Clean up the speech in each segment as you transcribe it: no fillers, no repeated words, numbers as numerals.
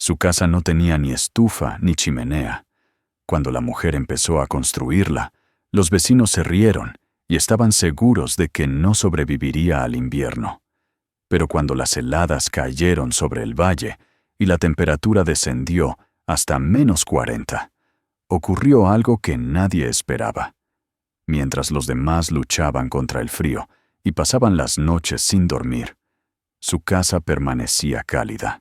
Su casa no tenía ni estufa ni chimenea. Cuando la mujer empezó a construirla, los vecinos se rieron y estaban seguros de que no sobreviviría al invierno. Pero cuando las heladas cayeron sobre el valle y la temperatura descendió hasta -40, ocurrió algo que nadie esperaba. Mientras los demás luchaban contra el frío y pasaban las noches sin dormir, su casa permanecía cálida.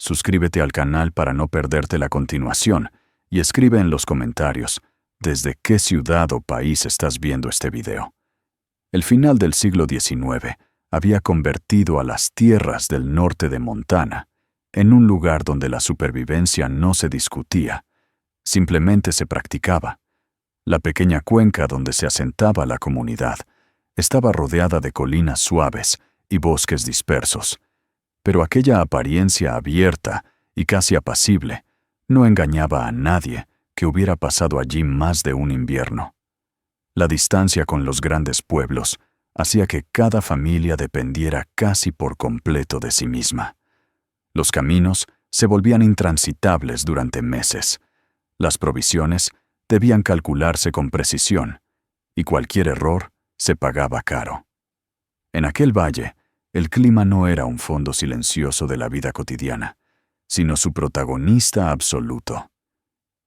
Suscríbete al canal para no perderte la continuación y escribe en los comentarios desde qué ciudad o país estás viendo este video. El final del siglo XIX había convertido a las tierras del norte de Montana en un lugar donde la supervivencia no se discutía, simplemente se practicaba. La pequeña cuenca donde se asentaba la comunidad estaba rodeada de colinas suaves y bosques dispersos, pero aquella apariencia abierta y casi apacible no engañaba a nadie que hubiera pasado allí más de un invierno. La distancia con los grandes pueblos hacía que cada familia dependiera casi por completo de sí misma. Los caminos se volvían intransitables durante meses. Las provisiones debían calcularse con precisión, y cualquier error se pagaba caro. En aquel valle, el clima no era un fondo silencioso de la vida cotidiana, sino su protagonista absoluto.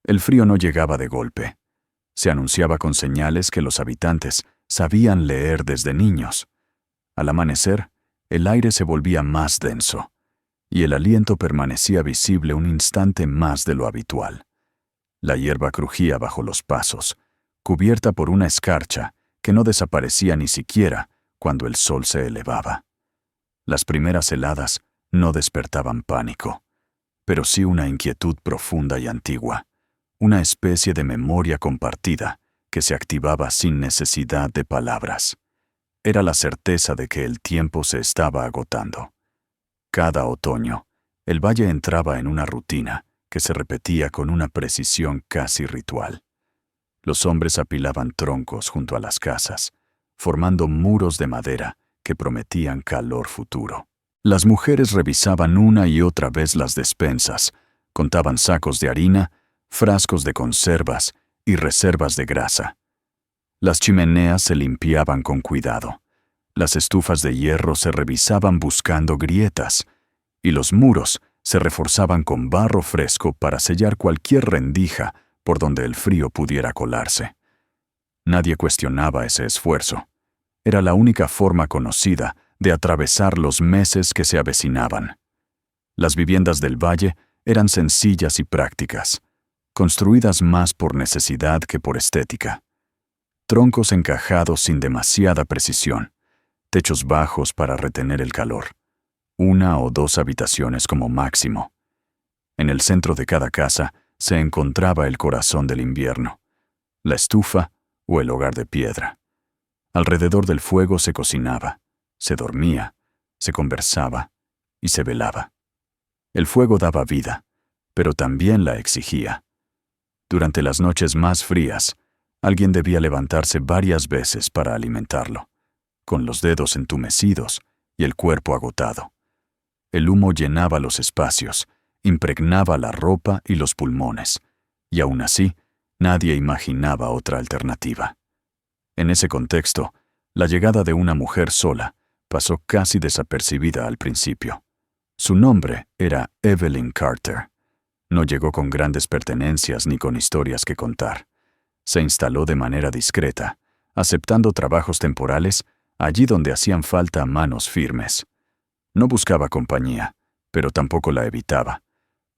El frío no llegaba de golpe. Se anunciaba con señales que los habitantes sabían leer desde niños. Al amanecer, el aire se volvía más denso, y el aliento permanecía visible un instante más de lo habitual. La hierba crujía bajo los pasos, cubierta por una escarcha que no desaparecía ni siquiera cuando el sol se elevaba. Las primeras heladas no despertaban pánico, pero sí una inquietud profunda y antigua, una especie de memoria compartida que se activaba sin necesidad de palabras. Era la certeza de que el tiempo se estaba agotando. Cada otoño, el valle entraba en una rutina que se repetía con una precisión casi ritual. Los hombres apilaban troncos junto a las casas, formando muros de madera que prometían calor futuro. Las mujeres revisaban una y otra vez las despensas, contaban sacos de harina, frascos de conservas y reservas de grasa. Las chimeneas se limpiaban con cuidado. Las estufas de hierro se revisaban buscando grietas, y los muros se reforzaban con barro fresco para sellar cualquier rendija por donde el frío pudiera colarse. Nadie cuestionaba ese esfuerzo. Era la única forma conocida de atravesar los meses que se avecinaban. Las viviendas del valle eran sencillas y prácticas, construidas más por necesidad que por estética. Troncos encajados sin demasiada precisión, techos bajos para retener el calor, 1 o 2 habitaciones como máximo. En el centro de cada casa se encontraba el corazón del invierno, la estufa o el hogar de piedra. Alrededor del fuego se cocinaba, se dormía, se conversaba y se velaba. El fuego daba vida, pero también la exigía. Durante las noches más frías, alguien debía levantarse varias veces para alimentarlo, con los dedos entumecidos y el cuerpo agotado. El humo llenaba los espacios, impregnaba la ropa y los pulmones, y aún así, nadie imaginaba otra alternativa. En ese contexto, la llegada de una mujer sola pasó casi desapercibida al principio. Su nombre era Evelyn Carter. No llegó con grandes pertenencias ni con historias que contar. Se instaló de manera discreta, aceptando trabajos temporales allí donde hacían falta manos firmes. No buscaba compañía, pero tampoco la evitaba.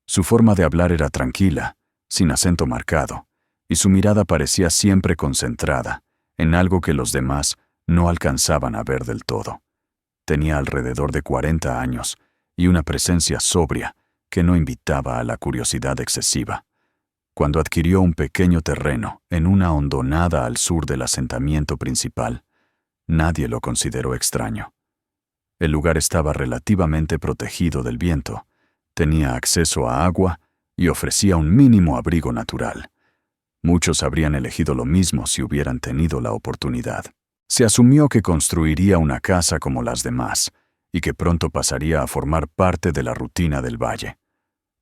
Su forma de hablar era tranquila, sin acento marcado, y su mirada parecía siempre concentrada en algo que los demás no alcanzaban a ver del todo. Tenía alrededor de 40 años y una presencia sobria que no invitaba a la curiosidad excesiva. Cuando adquirió un pequeño terreno en una hondonada al sur del asentamiento principal, nadie lo consideró extraño. El lugar estaba relativamente protegido del viento, tenía acceso a agua y ofrecía un mínimo abrigo natural. Muchos habrían elegido lo mismo si hubieran tenido la oportunidad. Se asumió que construiría una casa como las demás y que pronto pasaría a formar parte de la rutina del valle.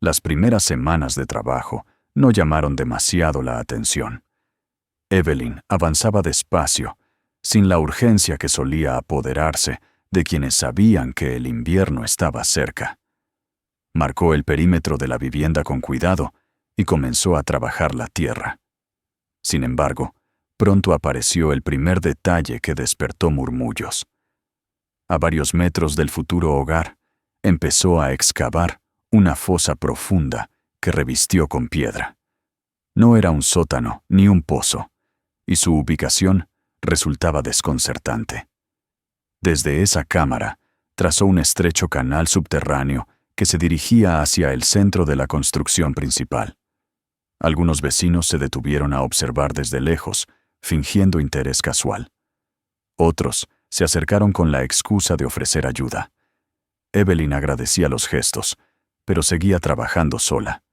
Las primeras semanas de trabajo no llamaron demasiado la atención. Evelyn avanzaba despacio, sin la urgencia que solía apoderarse de quienes sabían que el invierno estaba cerca. Marcó el perímetro de la vivienda con cuidado y comenzó a trabajar la tierra. Sin embargo, pronto apareció el primer detalle que despertó murmullos. A varios metros del futuro hogar, empezó a excavar una fosa profunda que revistió con piedra. No era un sótano ni un pozo, y su ubicación resultaba desconcertante. Desde esa cámara, trazó un estrecho canal subterráneo que se dirigía hacia el centro de la construcción principal. Algunos vecinos se detuvieron a observar desde lejos, fingiendo interés casual. Otros se acercaron con la excusa de ofrecer ayuda. Evelyn agradecía los gestos, pero seguía trabajando sola.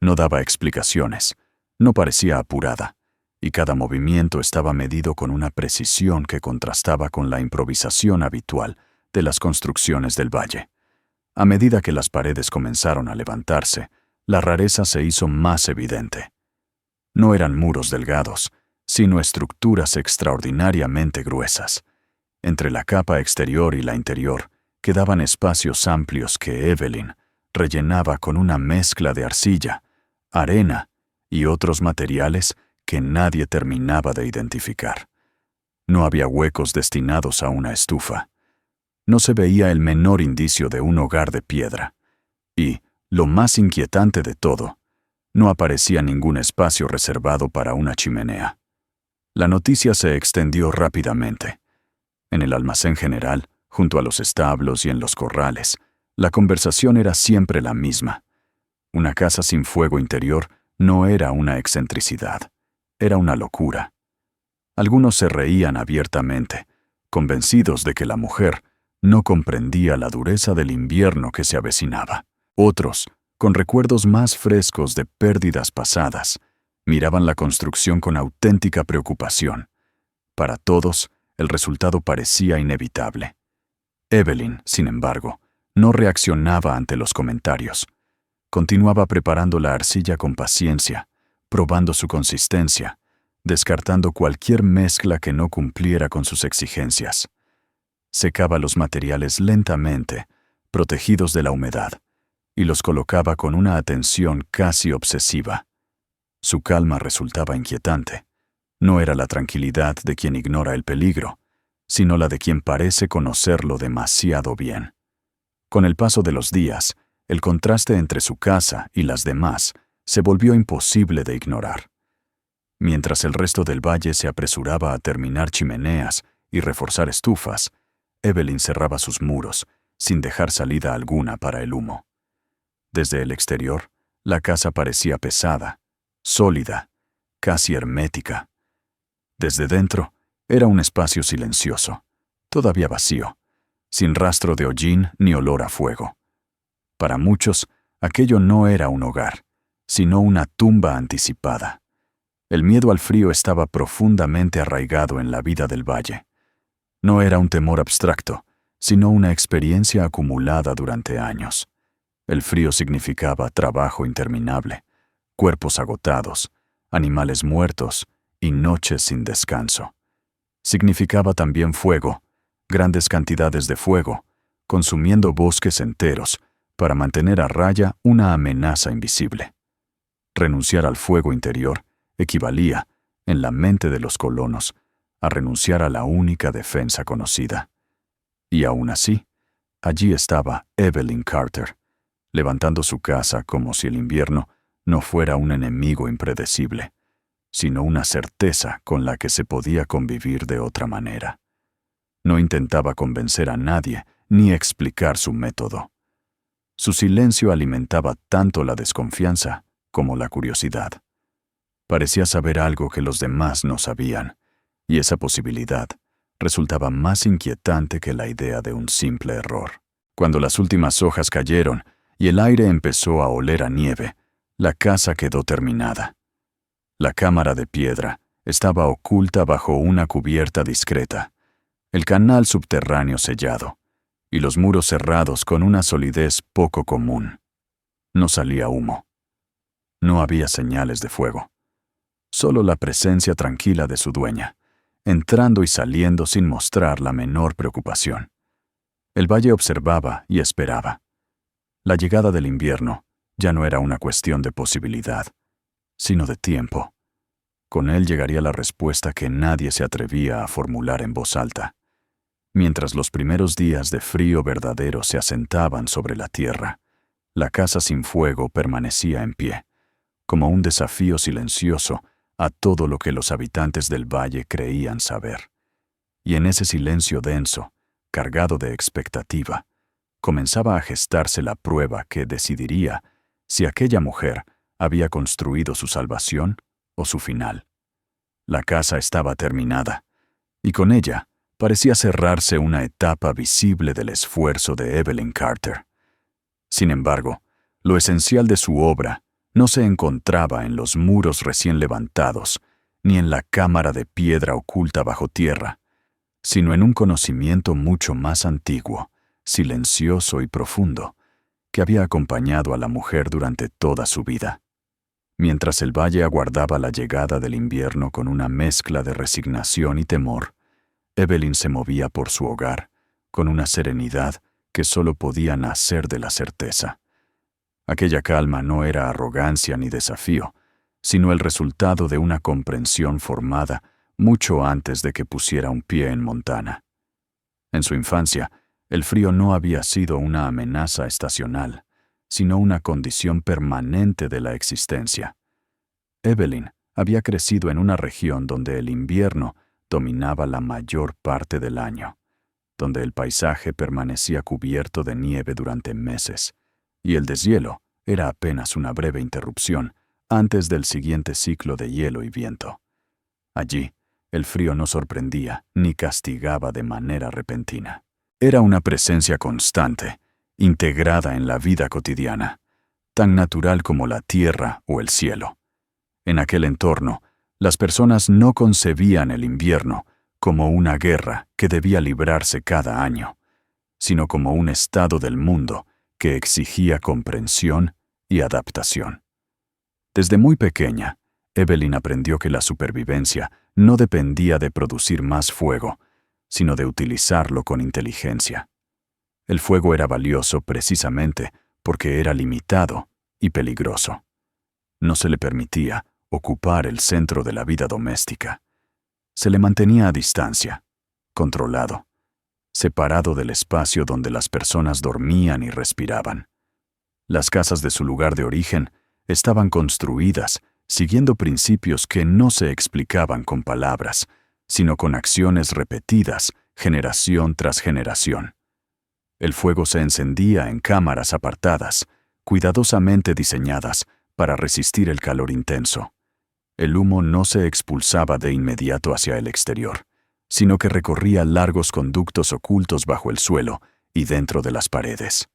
No daba explicaciones, no parecía apurada, y cada movimiento estaba medido con una precisión que contrastaba con la improvisación habitual de las construcciones del valle. A medida que las paredes comenzaron a levantarse, la rareza se hizo más evidente. No eran muros delgados, sino estructuras extraordinariamente gruesas. Entre la capa exterior y la interior quedaban espacios amplios que Evelyn rellenaba con una mezcla de arcilla, arena y otros materiales que nadie terminaba de identificar. No había huecos destinados a una estufa. No se veía el menor indicio de un hogar de piedra. Y, lo más inquietante de todo, no aparecía ningún espacio reservado para una chimenea. La noticia se extendió rápidamente. En el almacén general, junto a los establos y en los corrales, la conversación era siempre la misma. Una casa sin fuego interior no era una excentricidad, era una locura. Algunos se reían abiertamente, convencidos de que la mujer no comprendía la dureza del invierno que se avecinaba. Otros, con recuerdos más frescos de pérdidas pasadas, miraban la construcción con auténtica preocupación. Para todos, el resultado parecía inevitable. Evelyn, sin embargo, no reaccionaba ante los comentarios. Continuaba preparando la arcilla con paciencia, probando su consistencia, descartando cualquier mezcla que no cumpliera con sus exigencias. Secaba los materiales lentamente, protegidos de la humedad, y los colocaba con una atención casi obsesiva. Su calma resultaba inquietante. No era la tranquilidad de quien ignora el peligro, sino la de quien parece conocerlo demasiado bien. Con el paso de los días, el contraste entre su casa y las demás se volvió imposible de ignorar. Mientras el resto del valle se apresuraba a terminar chimeneas y reforzar estufas, Evelyn cerraba sus muros, sin dejar salida alguna para el humo. Desde el exterior, la casa parecía pesada, sólida, casi hermética. Desde dentro, era un espacio silencioso, todavía vacío, sin rastro de hollín ni olor a fuego. Para muchos, aquello no era un hogar, sino una tumba anticipada. El miedo al frío estaba profundamente arraigado en la vida del valle. No era un temor abstracto, sino una experiencia acumulada durante años. El frío significaba trabajo interminable, cuerpos agotados, animales muertos y noches sin descanso. Significaba también fuego, grandes cantidades de fuego, consumiendo bosques enteros para mantener a raya una amenaza invisible. Renunciar al fuego interior equivalía, en la mente de los colonos, a renunciar a la única defensa conocida. Y aún así, allí estaba Evelyn Carter, levantando su casa como si el invierno no fuera un enemigo impredecible, sino una certeza con la que se podía convivir de otra manera. No intentaba convencer a nadie ni explicar su método. Su silencio alimentaba tanto la desconfianza como la curiosidad. Parecía saber algo que los demás no sabían, y esa posibilidad resultaba más inquietante que la idea de un simple error. Cuando las últimas hojas cayeron y el aire empezó a oler a nieve, la casa quedó terminada. La cámara de piedra estaba oculta bajo una cubierta discreta, el canal subterráneo sellado, y los muros cerrados con una solidez poco común. No salía humo. No había señales de fuego. Solo la presencia tranquila de su dueña, entrando y saliendo sin mostrar la menor preocupación. El valle observaba y esperaba. La llegada del invierno ya no era una cuestión de posibilidad, sino de tiempo. Con él llegaría la respuesta que nadie se atrevía a formular en voz alta. Mientras los primeros días de frío verdadero se asentaban sobre la tierra, la casa sin fuego permanecía en pie, como un desafío silencioso a todo lo que los habitantes del valle creían saber. Y en ese silencio denso, cargado de expectativa, comenzaba a gestarse la prueba que decidiría si aquella mujer había construido su salvación o su final. La casa estaba terminada, y con ella parecía cerrarse una etapa visible del esfuerzo de Evelyn Carter. Sin embargo, lo esencial de su obra no se encontraba en los muros recién levantados, ni en la cámara de piedra oculta bajo tierra, sino en un conocimiento mucho más antiguo, silencioso y profundo, que había acompañado a la mujer durante toda su vida. Mientras el valle aguardaba la llegada del invierno con una mezcla de resignación y temor, Evelyn se movía por su hogar, con una serenidad que solo podía nacer de la certeza. Aquella calma no era arrogancia ni desafío, sino el resultado de una comprensión formada mucho antes de que pusiera un pie en Montana. En su infancia, el frío no había sido una amenaza estacional, sino una condición permanente de la existencia. Evelyn había crecido en una región donde el invierno dominaba la mayor parte del año, donde el paisaje permanecía cubierto de nieve durante meses, y el deshielo era apenas una breve interrupción antes del siguiente ciclo de hielo y viento. Allí, el frío no sorprendía ni castigaba de manera repentina. Era una presencia constante, integrada en la vida cotidiana, tan natural como la tierra o el cielo. En aquel entorno, las personas no concebían el invierno como una guerra que debía librarse cada año, sino como un estado del mundo que exigía comprensión y adaptación. Desde muy pequeña, Evelyn aprendió que la supervivencia no dependía de producir más fuego, sino de utilizarlo con inteligencia. El fuego era valioso precisamente porque era limitado y peligroso. No se le permitía ocupar el centro de la vida doméstica. Se le mantenía a distancia, controlado, separado del espacio donde las personas dormían y respiraban. Las casas de su lugar de origen estaban construidas siguiendo principios que no se explicaban con palabras, sino con acciones repetidas, generación tras generación. El fuego se encendía en cámaras apartadas, cuidadosamente diseñadas para resistir el calor intenso. El humo no se expulsaba de inmediato hacia el exterior, sino que recorría largos conductos ocultos bajo el suelo y dentro de las paredes.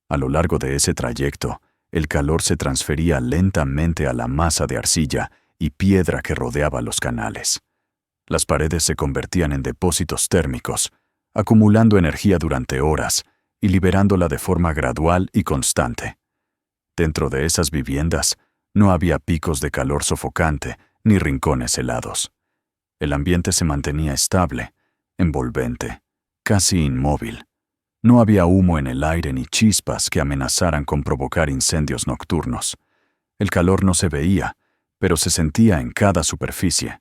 A lo largo de ese trayecto, el calor se transfería lentamente a la masa de arcilla y piedra que rodeaba los canales. Las paredes se convertían en depósitos térmicos, acumulando energía durante horas y liberándola de forma gradual y constante. Dentro de esas viviendas, no había picos de calor sofocante ni rincones helados. El ambiente se mantenía estable, envolvente, casi inmóvil. No había humo en el aire ni chispas que amenazaran con provocar incendios nocturnos. El calor no se veía, pero se sentía en cada superficie.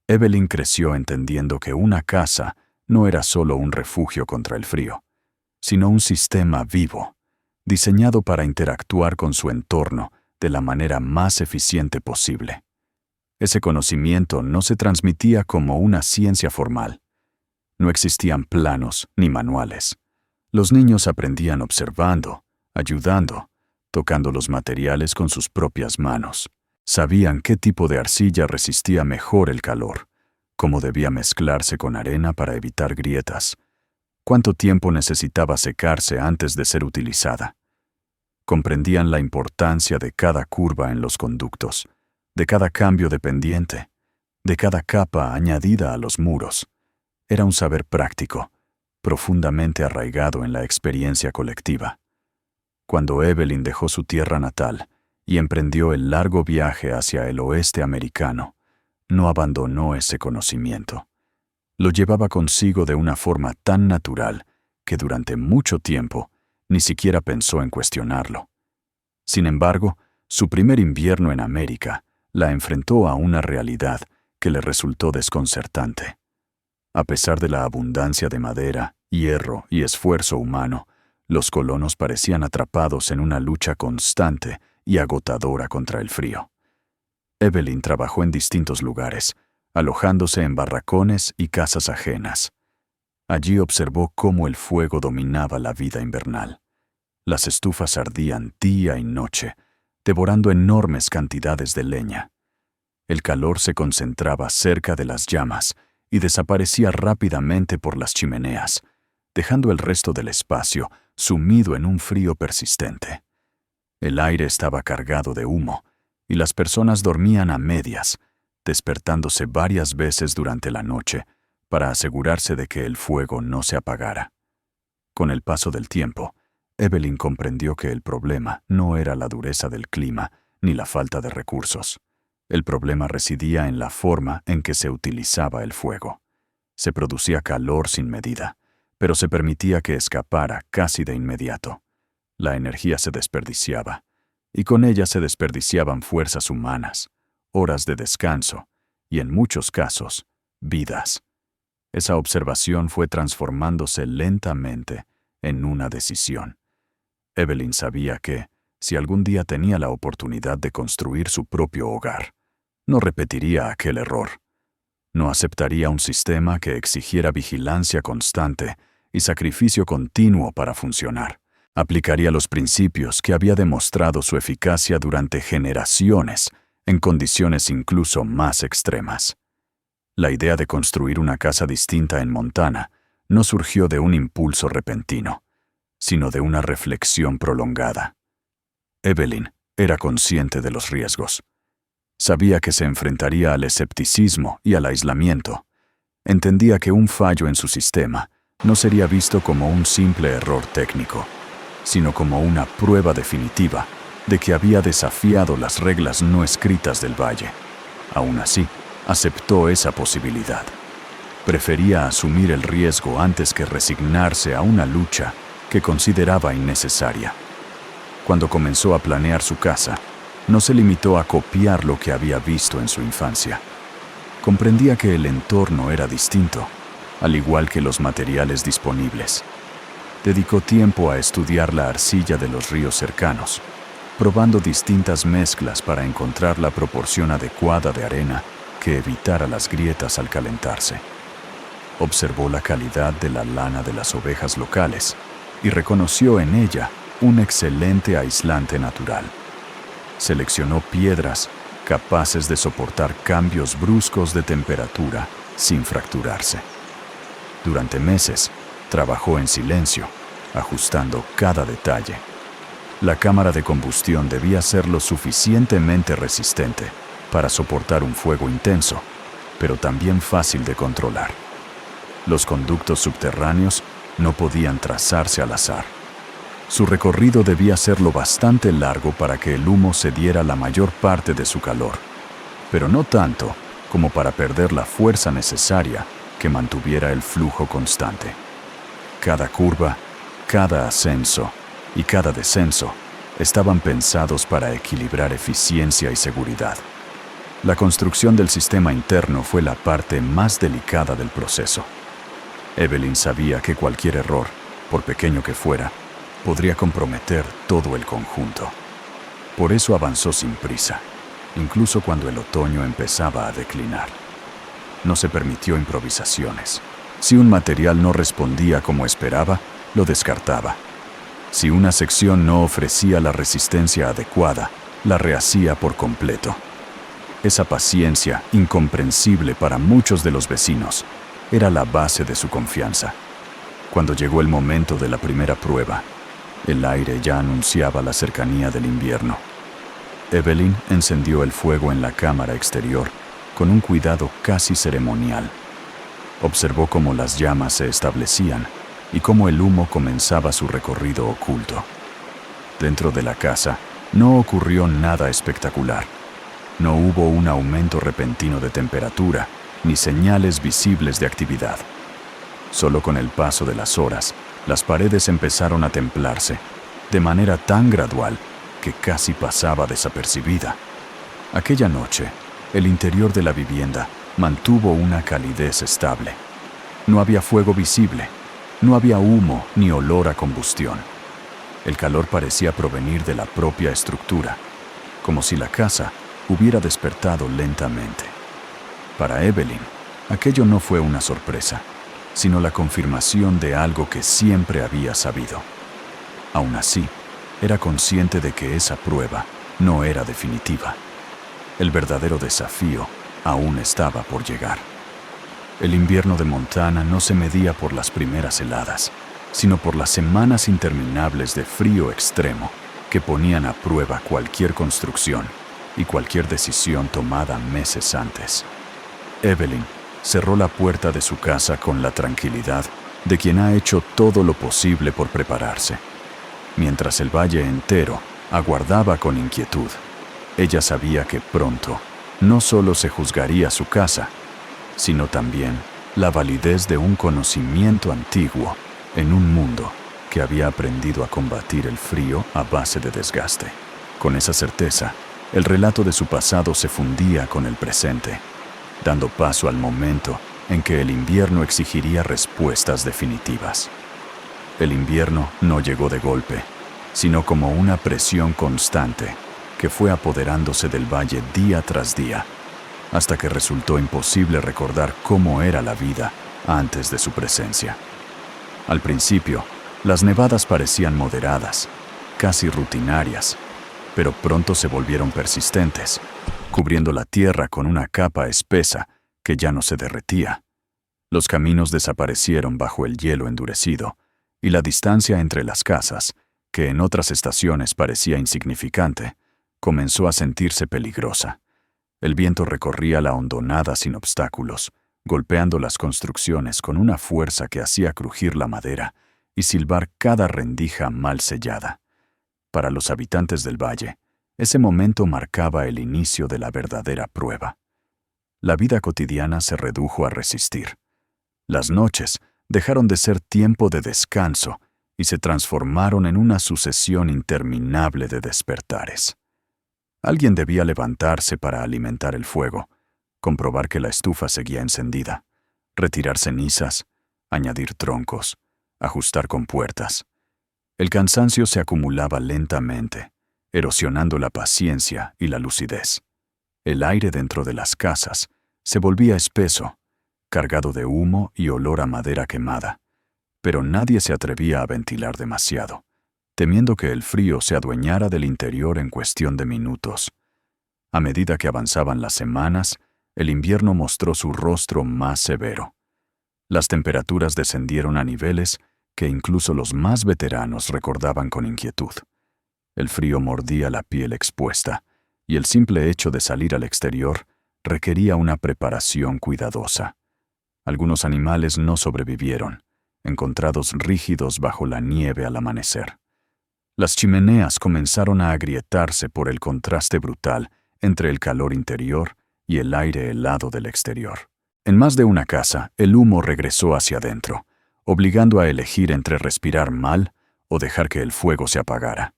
Evelyn creció entendiendo que una casa no era solo un refugio contra el frío, sino un sistema vivo, diseñado para interactuar con su entorno de la manera más eficiente posible. Ese conocimiento no se transmitía como una ciencia formal. No existían planos ni manuales. Los niños aprendían observando, ayudando, tocando los materiales con sus propias manos. Sabían qué tipo de arcilla resistía mejor el calor, cómo debía mezclarse con arena para evitar grietas, cuánto tiempo necesitaba secarse antes de ser utilizada. Comprendían la importancia de cada curva en los conductos, de cada cambio de pendiente, de cada capa añadida a los muros. Era un saber práctico, profundamente arraigado en la experiencia colectiva. Cuando Evelyn dejó su tierra natal y emprendió el largo viaje hacia el oeste americano, no abandonó ese conocimiento. Lo llevaba consigo de una forma tan natural que durante mucho tiempo ni siquiera pensó en cuestionarlo. Sin embargo, su primer invierno en América la enfrentó a una realidad que le resultó desconcertante. A pesar de la abundancia de madera, hierro y esfuerzo humano, los colonos parecían atrapados en una lucha constante y agotadora contra el frío. Evelyn trabajó en distintos lugares, alojándose en barracones y casas ajenas. Allí observó cómo el fuego dominaba la vida invernal. Las estufas ardían día y noche, devorando enormes cantidades de leña. El calor se concentraba cerca de las llamas y desaparecía rápidamente por las chimeneas, dejando el resto del espacio sumido en un frío persistente. El aire estaba cargado de humo y las personas dormían a medias, despertándose varias veces durante la noche para asegurarse de que el fuego no se apagara. Con el paso del tiempo, Evelyn comprendió que el problema no era la dureza del clima ni la falta de recursos. El problema residía en la forma en que se utilizaba el fuego. Se producía calor sin medida, pero se permitía que escapara casi de inmediato. La energía se desperdiciaba, y con ella se desperdiciaban fuerzas humanas, horas de descanso y, en muchos casos, vidas. Esa observación fue transformándose lentamente en una decisión. Evelyn sabía que, si algún día tenía la oportunidad de construir su propio hogar, no repetiría aquel error. No aceptaría un sistema que exigiera vigilancia constante y sacrificio continuo para funcionar. Aplicaría los principios que había demostrado su eficacia durante generaciones en condiciones incluso más extremas. La idea de construir una casa distinta en Montana no surgió de un impulso repentino, sino de una reflexión prolongada. Evelyn era consciente de los riesgos. Sabía que se enfrentaría al escepticismo y al aislamiento. Entendía que un fallo en su sistema no sería visto como un simple error técnico, sino como una prueba definitiva de que había desafiado las reglas no escritas del valle. Aún así, aceptó esa posibilidad. Prefería asumir el riesgo antes que resignarse a una lucha que consideraba innecesaria. Cuando comenzó a planear su casa, no se limitó a copiar lo que había visto en su infancia. Comprendía que el entorno era distinto, al igual que los materiales disponibles. Dedicó tiempo a estudiar la arcilla de los ríos cercanos, probando distintas mezclas para encontrar la proporción adecuada de arena que evitara las grietas al calentarse. Observó la calidad de la lana de las ovejas locales y reconoció en ella un excelente aislante natural. Seleccionó piedras capaces de soportar cambios bruscos de temperatura sin fracturarse. Durante meses, trabajó en silencio, ajustando cada detalle. La cámara de combustión debía ser lo suficientemente resistente para soportar un fuego intenso, pero también fácil de controlar. Los conductos subterráneos no podían trazarse al azar. Su recorrido debía ser lo bastante largo para que el humo cediera la mayor parte de su calor, pero no tanto como para perder la fuerza necesaria que mantuviera el flujo constante. Cada curva, cada ascenso y cada descenso estaban pensados para equilibrar eficiencia y seguridad. La construcción del sistema interno fue la parte más delicada del proceso. Evelyn sabía que cualquier error, por pequeño que fuera, podría comprometer todo el conjunto. Por eso avanzó sin prisa, incluso cuando el otoño empezaba a declinar. No se permitió improvisaciones. Si un material no respondía como esperaba, lo descartaba. Si una sección no ofrecía la resistencia adecuada, la rehacía por completo. Esa paciencia, incomprensible para muchos de los vecinos, era la base de su confianza. Cuando llegó el momento de la primera prueba, el aire ya anunciaba la cercanía del invierno. Evelyn encendió el fuego en la cámara exterior con un cuidado casi ceremonial. Observó cómo las llamas se establecían y cómo el humo comenzaba su recorrido oculto. Dentro de la casa no ocurrió nada espectacular. No hubo un aumento repentino de temperatura, ni señales visibles de actividad. Solo con el paso de las horas, las paredes empezaron a templarse, de manera tan gradual que casi pasaba desapercibida. Aquella noche, el interior de la vivienda mantuvo una calidez estable. No había fuego visible, no había humo ni olor a combustión. El calor parecía provenir de la propia estructura, como si la casa hubiera despertado lentamente. Para Evelyn, aquello no fue una sorpresa, sino la confirmación de algo que siempre había sabido. Aún así, era consciente de que esa prueba no era definitiva. El verdadero desafío aún estaba por llegar. El invierno de Montana no se medía por las primeras heladas, sino por las semanas interminables de frío extremo que ponían a prueba cualquier construcción y cualquier decisión tomada meses antes. Evelyn cerró la puerta de su casa con la tranquilidad de quien ha hecho todo lo posible por prepararse. Mientras el valle entero aguardaba con inquietud, ella sabía que pronto no solo se juzgaría su casa, sino también la validez de un conocimiento antiguo en un mundo que había aprendido a combatir el frío a base de desgaste. Con esa certeza, el relato de su pasado se fundía con el presente, dando paso al momento en que el invierno exigiría respuestas definitivas. El invierno no llegó de golpe, sino como una presión constante que fue apoderándose del valle día tras día, hasta que resultó imposible recordar cómo era la vida antes de su presencia. Al principio, las nevadas parecían moderadas, casi rutinarias, pero pronto se volvieron persistentes, cubriendo la tierra con una capa espesa que ya no se derretía. Los caminos desaparecieron bajo el hielo endurecido, y la distancia entre las casas, que en otras estaciones parecía insignificante, comenzó a sentirse peligrosa. El viento recorría la hondonada sin obstáculos, golpeando las construcciones con una fuerza que hacía crujir la madera y silbar cada rendija mal sellada. Para los habitantes del valle, ese momento marcaba el inicio de la verdadera prueba. La vida cotidiana se redujo a resistir. Las noches dejaron de ser tiempo de descanso y se transformaron en una sucesión interminable de despertares. Alguien debía levantarse para alimentar el fuego, comprobar que la estufa seguía encendida, retirar cenizas, añadir troncos, ajustar compuertas. El cansancio se acumulaba lentamente, erosionando la paciencia y la lucidez. El aire dentro de las casas se volvía espeso, cargado de humo y olor a madera quemada, pero nadie se atrevía a ventilar demasiado, temiendo que el frío se adueñara del interior en cuestión de minutos. A medida que avanzaban las semanas, el invierno mostró su rostro más severo. Las temperaturas descendieron a niveles que incluso los más veteranos recordaban con inquietud. El frío mordía la piel expuesta, y el simple hecho de salir al exterior requería una preparación cuidadosa. Algunos animales no sobrevivieron, encontrados rígidos bajo la nieve al amanecer. Las chimeneas comenzaron a agrietarse por el contraste brutal entre el calor interior y el aire helado del exterior. En más de una casa, el humo regresó hacia adentro, obligando a elegir entre respirar mal o dejar que el fuego se apagara.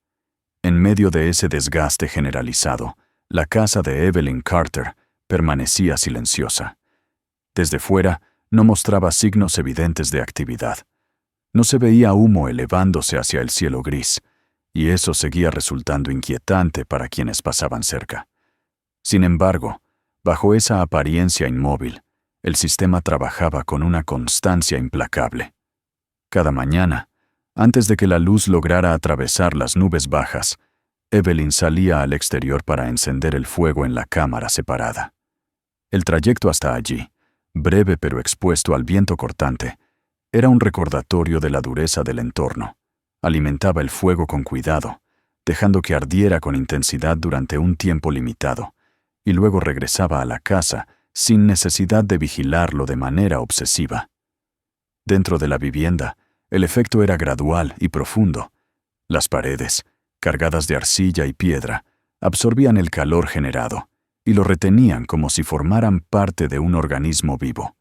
En medio de ese desgaste generalizado, la casa de Evelyn Carter permanecía silenciosa. Desde fuera, no mostraba signos evidentes de actividad. No se veía humo elevándose hacia el cielo gris, y eso seguía resultando inquietante para quienes pasaban cerca. Sin embargo, bajo esa apariencia inmóvil, el sistema trabajaba con una constancia implacable. Cada mañana, antes de que la luz lograra atravesar las nubes bajas, Evelyn salía al exterior para encender el fuego en la cámara separada. El trayecto hasta allí, breve pero expuesto al viento cortante, era un recordatorio de la dureza del entorno. Alimentaba el fuego con cuidado, dejando que ardiera con intensidad durante un tiempo limitado, y luego regresaba a la casa sin necesidad de vigilarlo de manera obsesiva. Dentro de la vivienda, el efecto era gradual y profundo. Las paredes, cargadas de arcilla y piedra, absorbían el calor generado y lo retenían como si formaran parte de un organismo vivo.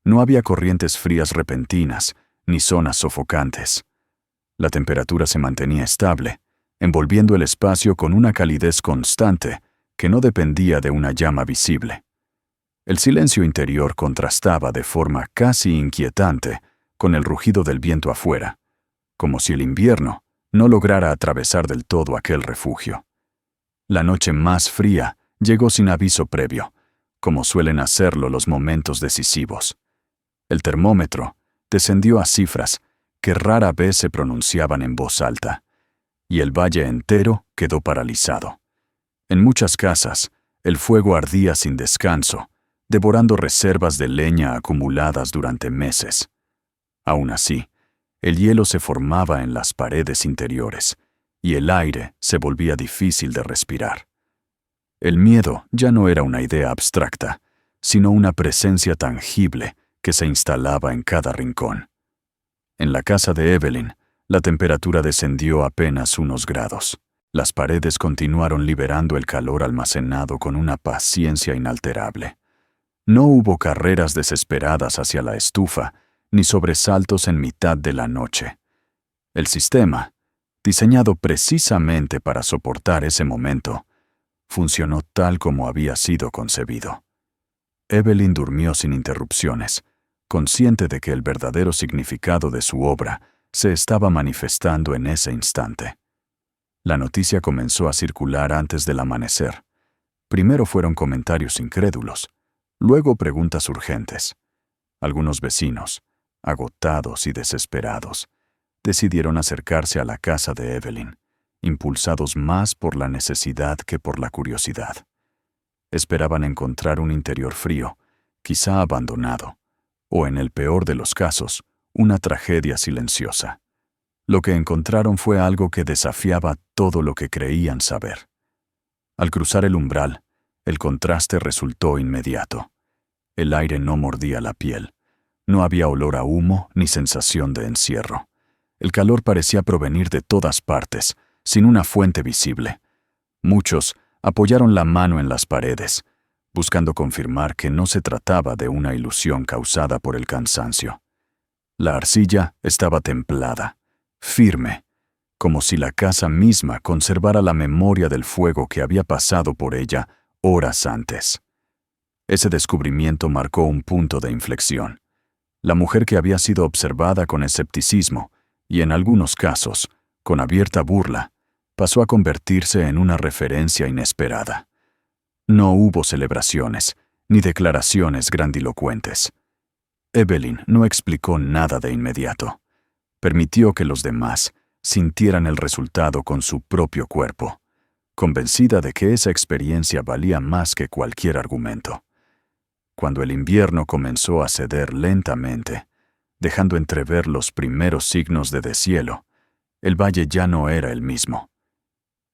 No había corrientes frías repentinas ni zonas sofocantes. La temperatura se mantenía estable, envolviendo el espacio con una calidez constante que no dependía de una llama visible. El silencio interior contrastaba de forma casi inquietante con el rugido del viento afuera, como si el invierno no lograra atravesar del todo aquel refugio. La noche más fría llegó sin aviso previo, como suelen hacerlo los momentos decisivos. El termómetro descendió a cifras que rara vez se pronunciaban en voz alta, y el valle entero quedó paralizado. En muchas casas, el fuego ardía sin descanso, devorando reservas de leña acumuladas durante meses. Aún así, el hielo se formaba en las paredes interiores, y el aire se volvía difícil de respirar. El miedo ya no era una idea abstracta, sino una presencia tangible que se instalaba en cada rincón. En la casa de Evelyn, la temperatura descendió apenas unos grados. Las paredes continuaron liberando el calor almacenado con una paciencia inalterable. No hubo carreras desesperadas hacia la estufa, ni sobresaltos en mitad de la noche. El sistema, diseñado precisamente para soportar ese momento, funcionó tal como había sido concebido. Evelyn durmió sin interrupciones, consciente de que el verdadero significado de su obra se estaba manifestando en ese instante. La noticia comenzó a circular antes del amanecer. Primero fueron comentarios incrédulos, luego preguntas urgentes. Algunos vecinos, agotados y desesperados, decidieron acercarse a la casa de Evelyn, impulsados más por la necesidad que por la curiosidad. Esperaban encontrar un interior frío, quizá abandonado, o en el peor de los casos, una tragedia silenciosa. Lo que encontraron fue algo que desafiaba todo lo que creían saber. Al cruzar el umbral, el contraste resultó inmediato. El aire no mordía la piel. No había olor a humo ni sensación de encierro. El calor parecía provenir de todas partes, sin una fuente visible. Muchos apoyaron la mano en las paredes, buscando confirmar que no se trataba de una ilusión causada por el cansancio. La arcilla estaba templada, firme, como si la casa misma conservara la memoria del fuego que había pasado por ella horas antes. Ese descubrimiento marcó un punto de inflexión. La mujer que había sido observada con escepticismo y, en algunos casos, con abierta burla, pasó a convertirse en una referencia inesperada. No hubo celebraciones ni declaraciones grandilocuentes. Evelyn no explicó nada de inmediato. Permitió que los demás sintieran el resultado con su propio cuerpo, convencida de que esa experiencia valía más que cualquier argumento. Cuando el invierno comenzó a ceder lentamente, dejando entrever los primeros signos de deshielo, el valle ya no era el mismo.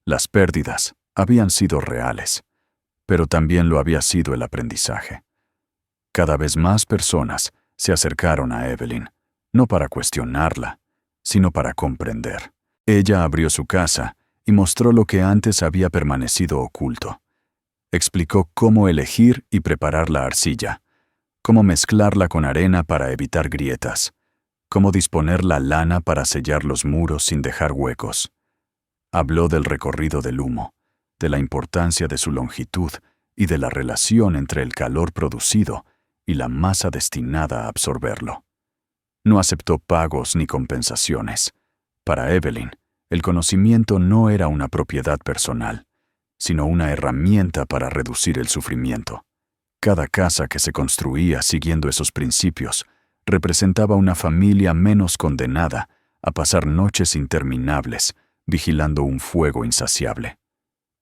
Las pérdidas habían sido reales, pero también lo había sido el aprendizaje. Cada vez más personas se acercaron a Evelyn, no para cuestionarla, sino para comprender. Ella abrió su casa y mostró lo que antes había permanecido oculto. Explicó cómo elegir y preparar la arcilla, cómo mezclarla con arena para evitar grietas, cómo disponer la lana para sellar los muros sin dejar huecos. Habló del recorrido del humo, de la importancia de su longitud y de la relación entre el calor producido y la masa destinada a absorberlo. No aceptó pagos ni compensaciones. Para Evelyn, el conocimiento no era una propiedad personal, sino una herramienta para reducir el sufrimiento. Cada casa que se construía siguiendo esos principios representaba una familia menos condenada a pasar noches interminables vigilando un fuego insaciable.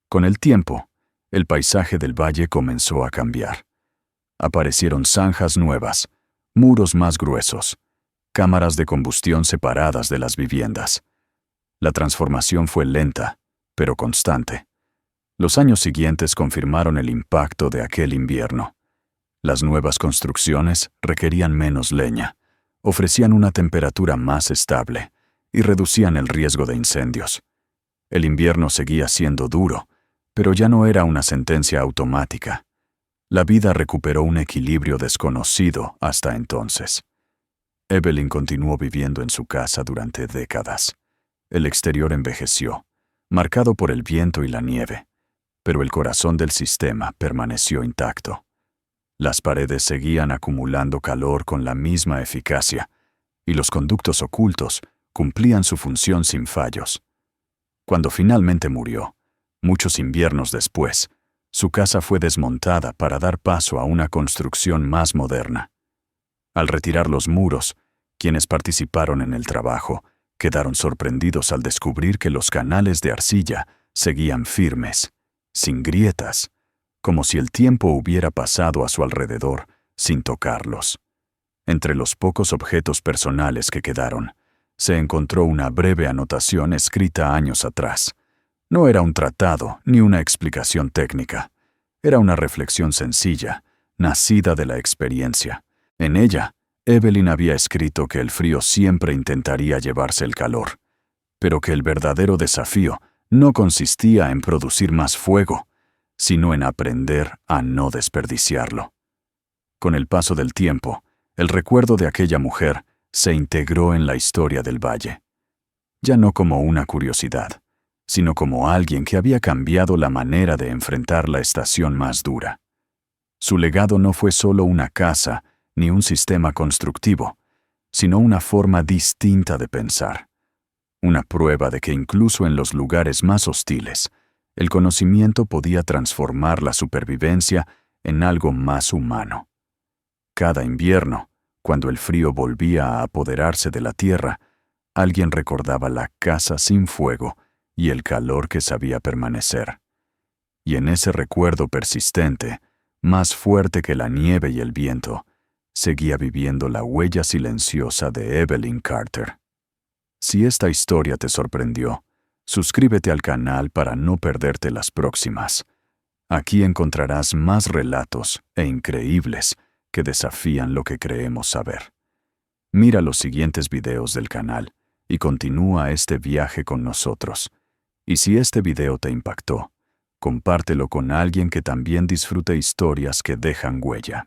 Con el tiempo, el paisaje del valle comenzó a cambiar. Aparecieron zanjas nuevas, muros más gruesos, cámaras de combustión separadas de las viviendas. La transformación fue lenta, pero constante. Los años siguientes confirmaron el impacto de aquel invierno. Las nuevas construcciones requerían menos leña, ofrecían una temperatura más estable y reducían el riesgo de incendios. El invierno seguía siendo duro, pero ya no era una sentencia automática. La vida recuperó un equilibrio desconocido hasta entonces. Evelyn continuó viviendo en su casa durante décadas. El exterior envejeció, marcado por el viento y la nieve, pero el corazón del sistema permaneció intacto. Las paredes seguían acumulando calor con la misma eficacia, y los conductos ocultos cumplían su función sin fallos. Cuando finalmente murió, muchos inviernos después, su casa fue desmontada para dar paso a una construcción más moderna. Al retirar los muros, quienes participaron en el trabajo quedaron sorprendidos al descubrir que los canales de arcilla seguían firmes, sin grietas, como si el tiempo hubiera pasado a su alrededor sin tocarlos. Entre los pocos objetos personales que quedaron, se encontró una breve anotación escrita años atrás. No era un tratado ni una explicación técnica. Era una reflexión sencilla, nacida de la experiencia. En ella, Evelyn había escrito que el frío siempre intentaría llevarse el calor, pero que el verdadero desafío no consistía en producir más fuego, sino en aprender a no desperdiciarlo. Con el paso del tiempo, el recuerdo de aquella mujer se integró en la historia del valle, ya no como una curiosidad, sino como alguien que había cambiado la manera de enfrentar la estación más dura. Su legado no fue solo una casa ni un sistema constructivo, sino una forma distinta de pensar, una prueba de que incluso en los lugares más hostiles, el conocimiento podía transformar la supervivencia en algo más humano. Cada invierno, cuando el frío volvía a apoderarse de la tierra, alguien recordaba la casa sin fuego y el calor que sabía permanecer. Y en ese recuerdo persistente, más fuerte que la nieve y el viento, seguía viviendo la huella silenciosa de Evelyn Carter. Si esta historia te sorprendió, suscríbete al canal para no perderte las próximas. Aquí encontrarás más relatos e increíbles que desafían lo que creemos saber. Mira los siguientes videos del canal y continúa este viaje con nosotros. Y si este video te impactó, compártelo con alguien que también disfrute historias que dejan huella.